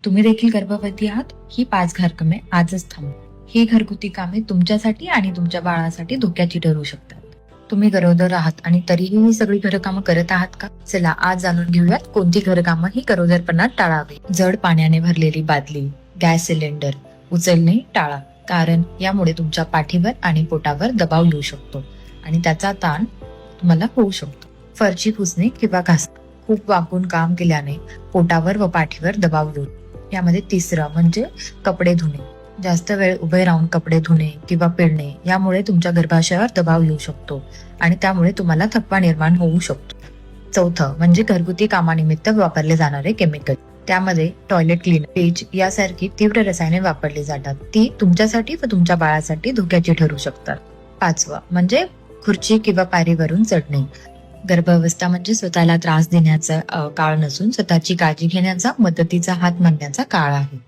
तुम्ही देखील गर्भवती आहात, ही 5 घरकामे आजच थांबवा. ही घरगुती कामे तुमच्यासाठी आणि तुमच्या बाळासाठी धोक्याची ठरू शकतात. तुम्ही गरोदर आहात आणि तरीही ही सगळी घरकामं करत आहात का? चला आज जाणून घेऊयात कोणती घरकामं ही गरोदरपणात टाळावी. जड पाण्याने भरलेली बादली, गॅस सिलेंडर उचलणे टाळा, कारण यामुळे तुमच्या पाठीवर आणि पोटावर दबाव येऊ शकतो आणि त्याचा ताण तुम्हाला होऊ शकतो. फरची पुसणे किंवा घासणे, खूप वाकून काम केल्याने पोटावर व पाठीवर दबाव येऊ. यामध्ये तिसरं म्हणजे कपडे धुणे. जास्त वेळ उभे राहून कपडे धुणे किंवा पिळणे यामुळे तुमच्या गर्भाशयावर दबाव येऊ शकतो आणि त्यामुळे तुम्हाला थकवा निर्माण होऊ शकतो. चौथं म्हणजे घरगुती कामानिमित्त वापरले जाणारे केमिकल. त्यामध्ये टॉयलेट क्लीनर, ब्लीच यासारखी तीव्र रसायने वापरली जातात. ती तुमच्यासाठी व तुमच्या बाळासाठी धोक्याची ठरू शकतात. पाचवं म्हणजे खुर्ची किंवा पायरीवरून चढणे. गर्भावस्था म्हणजे स्वतःला त्रास देण्याचा काळ नसून स्वतःची काळजी घेण्याचा, मदतीचा हात मागण्याचा काळ आहे.